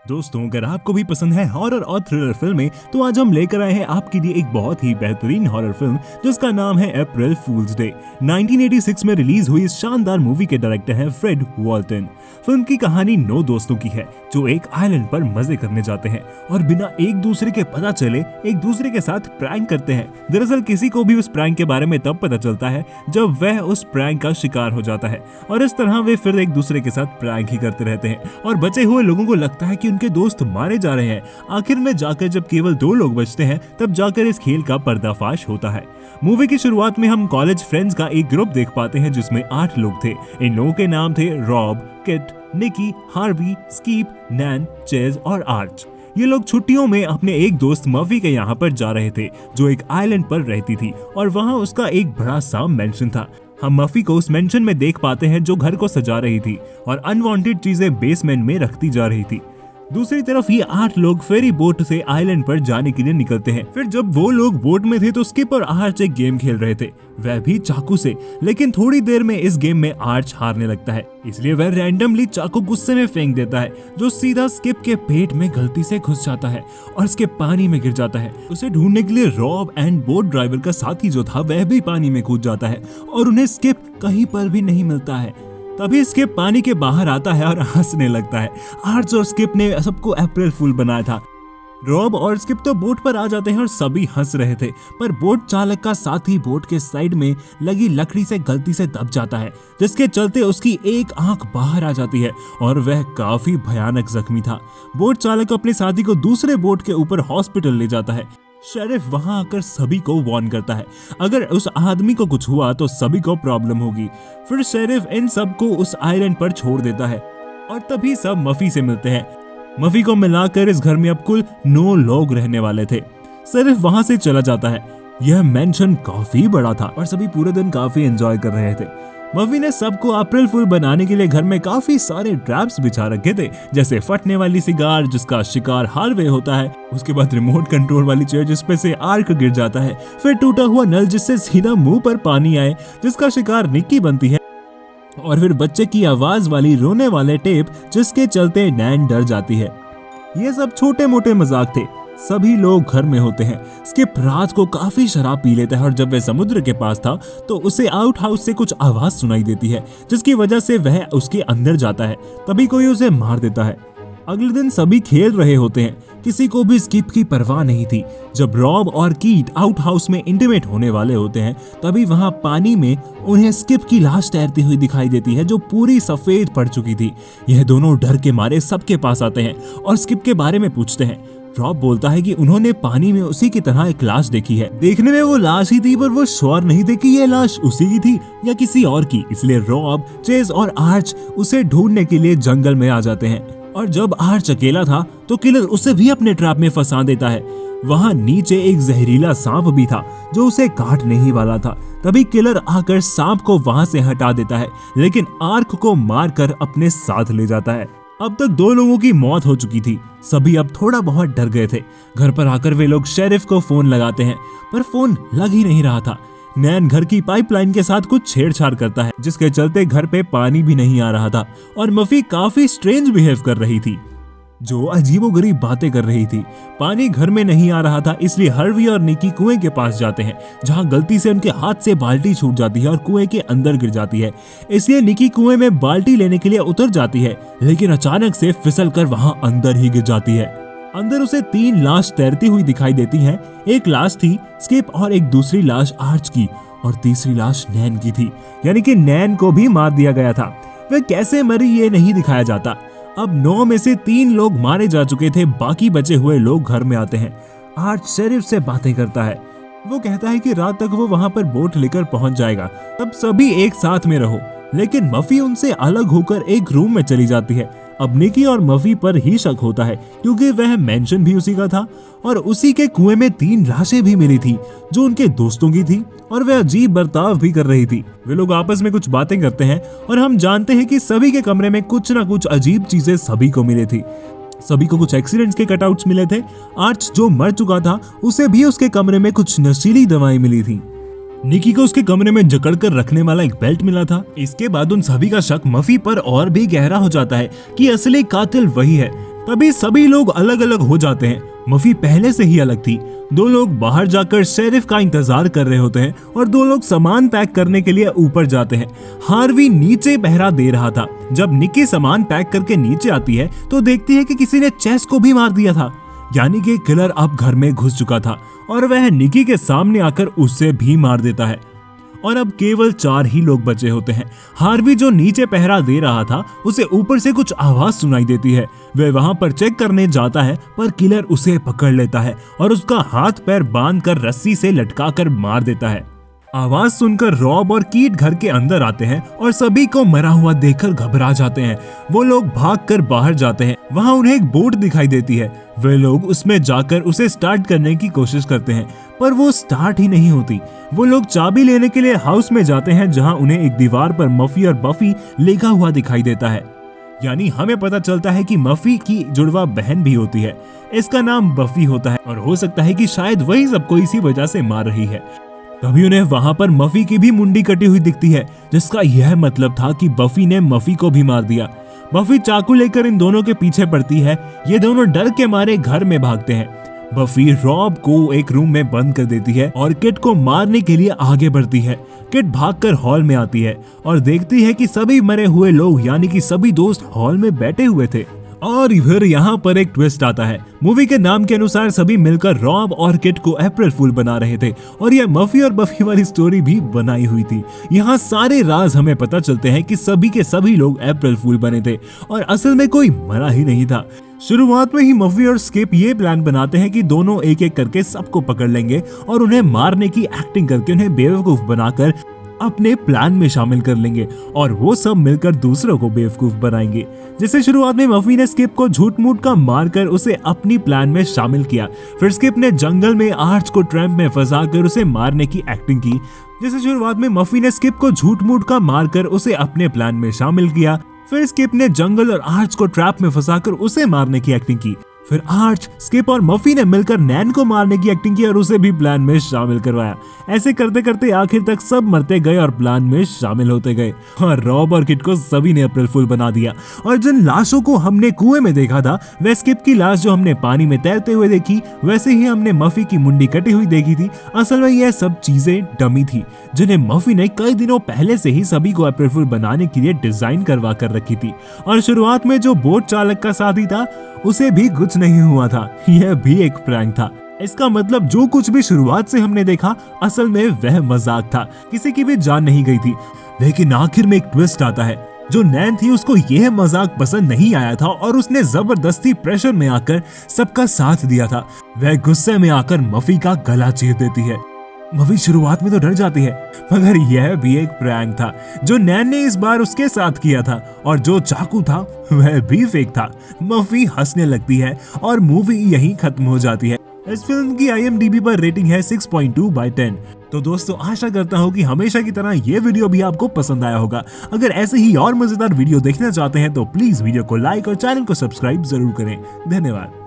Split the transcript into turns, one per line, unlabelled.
दोस्तों, अगर आपको भी पसंद है हॉरर और थ्रिलर फिल्में तो आज हम लेकर आए हैं आपके लिए एक बहुत ही बेहतरीन हॉरर फिल्म जिसका नाम है अप्रैल फूल्स डे। 1986 में रिलीज हुई इस शानदार मूवी के डायरेक्टर हैं फ्रेड वॉल्टन। फिल्म की कहानी 9 दोस्तों की है जो एक आइलैंड पर मजे करने जाते हैं और बिना एक दूसरे के पता चले एक दूसरे के साथ प्रैंक करते हैं। दरअसल किसी को भी उस प्रैंक के बारे में तब पता चलता है जब वह उस प्रैंक का शिकार हो जाता है और इस तरह वे फिर एक दूसरे के साथ प्रैंक ही करते रहते हैं और बचे हुए लोगों को लगता है कि उनके दोस्त मारे जा रहे हैं। आखिर में जाकर जब केवल 2 लोग बचते हैं तब जाकर इस खेल का पर्दाफाश होता है। मूवी की शुरुआत में हम कॉलेज फ्रेंड्स का एक ग्रुप देख पाते हैं जिसमें 8 लोग थे। इन लोगों के नाम थे रॉब, किट, निकी, हार्वी, स्कीप, नैन, चेज और आर्च। ये लोग छुट्टियों में अपने एक दोस्त मफी के यहाँ पर जा रहे थे जो एक आइलैंड पर रहती थी और वहाँ उसका एक बड़ा सा मेंशन था। हम मफी को उस मेंशन में देख पाते हैं जो घर को सजा रही थी और अनवांटेड चीजें बेसमेंट में रखती जा रही थी। दूसरी तरफ ये 8 लोग फेरी बोट से आइलैंड पर जाने के लिए निकलते हैं। फिर जब वो लोग बोट में थे तो स्किप और आर्च एक गेम खेल रहे थे, वह भी चाकू से। लेकिन थोड़ी देर में इस गेम में आर्च हारने लगता है, इसलिए वह रैंडमली चाकू गुस्से में फेंक देता है जो सीधा स्किप के पेट में गलती से घुस जाता है और स्किप पानी में गिर जाता है। उसे ढूंढने के लिए रॉब एंड बोट ड्राइवर का साथी जो था वह भी पानी में कूद जाता है और उन्हें स्किप कहीं पर भी नहीं मिलता है। तभी स्किप पानी के बाहर आता है और हंसने लगता है। आर्च और स्किप ने सबको अप्रैल फूल बनाया था। रॉब और स्किप तो बोट पर आ जाते हैं और सभी हंस रहे थे, पर बोट चालक का साथी बोट के साइड में लगी लकड़ी से गलती से दब जाता है जिसके चलते उसकी एक आंख बाहर आ जाती है और वह काफी भयानक जख्मी था। बोट चालक अपने साथी को दूसरे बोट के ऊपर हॉस्पिटल ले जाता है। शेरिफ वहां आकर सभी को वार्न करता है अगर उस आदमी को कुछ हुआ तो सभी को प्रॉब्लम होगी। फिर शेरिफ इन सबको उस आइलैंड पर छोड़ देता है और तभी सब मफी से मिलते हैं। मफी को मिलाकर इस घर में अब कुल 9 लोग रहने वाले थे। शेरिफ वहां से चला जाता है। यह मेंशन काफी बड़ा था और सभी पूरे दिन काफी एंजॉय कर रहे थे। मफी ने सबको अप्रैल फूल बनाने के लिए घर में काफी सारे ट्रैप्स बिछा रखे थे, जैसे फटने वाली सिगार जिसका शिकार हार्वे होता है, उसके बाद रिमोट कंट्रोल वाली चेयर जिसपे से आर्क गिर जाता है, फिर टूटा हुआ नल जिससे सीधा मुंह पर पानी आए जिसका शिकार निक्की बनती है, और फिर बच्चे की आवाज वाली रोने वाले टेप जिसके चलते नैन डर जाती है। ये सब छोटे मोटे मजाक थे। सभी लोग घर में होते हैं। स्किप रात को काफी शराब पी लेता है और जब वह समुद्र के पास था तो उसे आउट हाउस से कुछ आवाज सुनाई देती है जिसकी वजह से वह उसके अंदर जाता है। तभी कोई उसे मार देता है। अगले दिन सभी खेल रहे होते हैं, किसी को भी स्किप की परवाह नहीं थी। जब रॉब और कीट आउट हाउस में इंटीमेट होने वाले होते हैं तभी वहां पानी में उन्हें स्किप की लाश तैरती हुई दिखाई देती है जो पूरी सफेद पड़ चुकी थी। यह दोनों डर के मारे सबके पास आते हैं और स्किप के बारे में पूछते हैं। रॉब बोलता है कि उन्होंने पानी में उसी की तरह एक लाश देखी है। देखने में वो लाश ही थी पर वो श्योर नहीं थे कि ये लाश उसी की थी या किसी और की, इसलिए रॉब, चेज और आर्च उसे ढूंढने के लिए जंगल में आ जाते हैं। और जब आर्च अकेला था तो किलर उसे भी अपने ट्रैप में फंसा देता है। वहाँ नीचे एक जहरीला सांप भी था जो उसे काटने ही वाला था। तभी किलर आकर सांप को वहाँ से हटा देता है लेकिन आर्क को मारकर अपने साथ ले जाता है। अब तक 2 लोगों की मौत हो चुकी थी। सभी अब थोड़ा बहुत डर गए थे। घर पर आकर वे लोग शेरिफ को फोन लगाते हैं पर फोन लग ही नहीं रहा था। नैन घर की पाइपलाइन के साथ कुछ छेड़छाड़ करता है जिसके चलते घर पे पानी भी नहीं आ रहा था और मफी काफी स्ट्रेंज बिहेव कर रही थी जो अजीबोगरीब बातें कर रही थी। पानी घर में नहीं आ रहा था इसलिए हार्वी और निकी कुएं के पास जाते हैं जहां गलती से उनके हाथ से बाल्टी छूट जाती है और कुएं के अंदर गिर जाती है। इसलिए निकी कुएं में बाल्टी लेने के लिए उतर जाती है लेकिन अचानक से फिसल कर वहां अंदर ही गिर जाती है। अंदर उसे 3 लाश तैरती हुई दिखाई देती हैं। एक लाश थी स्किप और एक दूसरी लाश आर्च की और तीसरी लाश नैन की थी, यानी कि नैन को भी मार दिया गया था। वह कैसे मरी ये नहीं दिखाया जाता। अब 9 में से 3 लोग मारे जा चुके थे, बाकी बचे हुए लोग घर में आते हैं। आर्च शेरिफ से बातें करता है। वो कहता है कि रात तक वो वहां पर बोट लेकर पहुंच जाएगा, तब सभी एक साथ में रहो। लेकिन मफी उनसे अलग होकर एक रूम में चली जाती है। अब निकी और मफी पर ही शक होता है क्योंकि वह मेंशन भी उसी का था और उसी के कुएं में 3 लाशें भी मिली थी जो उनके दोस्तों की थी और वह अजीब बर्ताव भी कर रही थी। वे लोग आपस में कुछ बातें करते हैं और हम जानते हैं कि सभी के कमरे में कुछ ना कुछ अजीब चीजें सभी को मिली थी। सभी को कुछ एक्सीडेंट्स के कटआउट्स मिले थे। आर्च जो मर चुका था उसे भी उसके कमरे में कुछ नशीली दवाएं मिली थी। निकी को उसके कमरे में जकड़कर रखने वाला एक बेल्ट मिला था। इसके बाद उन सभी का शक मफी पर और भी गहरा हो जाता है कि असली कातिल वही है। तभी सभी लोग अलग अलग हो जाते हैं। मफी पहले से ही अलग थी। दो लोग बाहर जाकर शेरिफ का इंतजार कर रहे होते हैं और दो लोग सामान पैक करने के लिए ऊपर जाते हैं। हार्वी नीचे पहरा दे रहा था। जब निकी सामान पैक करके नीचे आती है तो देखती है कि किसी ने चेस को भी मार दिया था, यानी कि किलर अब घर में घुस चुका था और वह निकी के सामने आकर उसे भी मार देता है। और अब केवल 4 ही लोग बचे होते हैं। हार्वी जो नीचे पहरा दे रहा था, उसे ऊपर से कुछ आवाज सुनाई देती है। वह वहां पर चेक करने जाता है पर किलर उसे पकड़ लेता है और उसका हाथ पैर बांधकर रस्सी से लटकाकर मार देता है। आवाज सुनकर रॉब और कीट घर के अंदर आते हैं और सभी को मरा हुआ देखकर घबरा जाते हैं। वो लोग भागकर बाहर जाते हैं। वहां उन्हें एक बोट दिखाई देती है। वे लोग उसमें जाकर उसे स्टार्ट करने की कोशिश करते हैं पर वो स्टार्ट ही नहीं होती। वो लोग चाबी लेने के लिए हाउस में जाते हैं जहां उन्हें एक दीवार पर मफी और बफी लिखा हुआ दिखाई देता है। यानी हमें पता चलता है कि मफी की जुड़वा बहन भी होती है। इसका नाम बफी होता है और हो सकता है कि शायद वही सबको इसी वजह से मार रही है। तभी उन्हें वहां पर मफी की भी मुंडी कटी हुई दिखती है, जिसका यह मतलब था कि बफी ने मफी को भी मार दिया। बफी चाकू लेकर इन दोनों के पीछे पड़ती है। ये दोनों डर के मारे घर में भागते हैं। बफी रॉब को एक रूम में बंद कर देती है और किट को मारने के लिए आगे बढ़ती है। किट भागकर हॉल में आती है और देखती है कि सभी मरे हुए लोग यानी कि सभी दोस्त हॉल में बैठे हुए थे। और फिर यहाँ पर एक ट्विस्ट आता है। मूवी के नाम के अनुसार सभी मिलकर रॉब और किट को अप्रैल फूल बना रहे थे और यह मफी और बफी वाली स्टोरी भी बनाई हुई थी। यहाँ सारे राज हमें पता चलते हैं कि सभी के सभी लोग अप्रैल फूल बने थे और असल में कोई मरा ही नहीं था। शुरुआत में ही मफी और स्किप ये प्लान बनाते हैं कि दोनों एक एक करके सबको पकड़ लेंगे और उन्हें मारने की एक्टिंग करके उन्हें बेवकूफ बनाकर अपने प्लान में शामिल कर लेंगे और वो सब मिलकर दूसरों को बेवकूफ बनाएंगे। जैसे शुरुआत में मफी ने स्किप को झूठ मूठ का मारकर उसे अपनी प्लान में शामिल किया। फिर स्किप ने जंगल में आर्च को ट्रैप में फंसाकर उसे मारने की एक्टिंग की। जैसे शुरुआत में मफी ने स्किप को झूठ मूठ का मारकर उसे अपने प्लान में शामिल किया। फिर स्किप ने जंगल और आर्च को ट्रैप में फंसाकर उसे मारने की एक्टिंग की। फिर आर्च, स्किप और मफी ने मिलकर नैन को मारने की एक्टिंग की और उसे भी प्लान में शामिल करवाया। ऐसे करते करते आखिर तक सब मरते गए और प्लान में शामिल होते गए और रॉब और किट को सभी ने अप्रैल फूल बना दिया। और जिन लाशों को हमने कुएं में देखा था, वह स्किप की लाश जो हमने पानी में तैरते हुए देखी, वैसे ही हमने मफी की मुंडी कटी हुई देखी थी। असल में यह सब चीजें डमी थी जिन्हें मफी ने कई दिनों पहले से ही सभी को अप्रैल फूल बनाने के लिए डिजाइन करवा कर रखी थी। और शुरुआत में जो बोट चालक का साथी था, उसे भी कुछ नहीं हुआ था। यह भी एक प्रैंक था। इसका मतलब जो कुछ भी शुरुआत से हमने देखा, असल में वह मजाक था। किसी की भी जान नहीं गई थी। लेकिन आखिर में एक ट्विस्ट आता है। जो नैन थी उसको यह मजाक पसंद नहीं आया था और उसने जबरदस्ती प्रेशर में आकर सबका साथ दिया था। वह गुस्से में आकर मफी का गला चीर देती है। मफी शुरुआत में तो डर जाती है, मगर यह भी एक प्रैंक था जो नैन ने इस बार उसके साथ किया था। और जो चाकू था वह भी फेक था। मफी हंसने लगती है और मूवी यहीं खत्म हो जाती है। इस फिल्म की IMDb पर रेटिंग है 6.2/10। तो दोस्तों, आशा करता हूँ कि हमेशा की तरह ये वीडियो भी आपको पसंद आया होगा। अगर ऐसे ही और मजेदार वीडियो देखना चाहते हैं तो प्लीज वीडियो को लाइक और चैनल को सब्सक्राइब जरूर करें। धन्यवाद।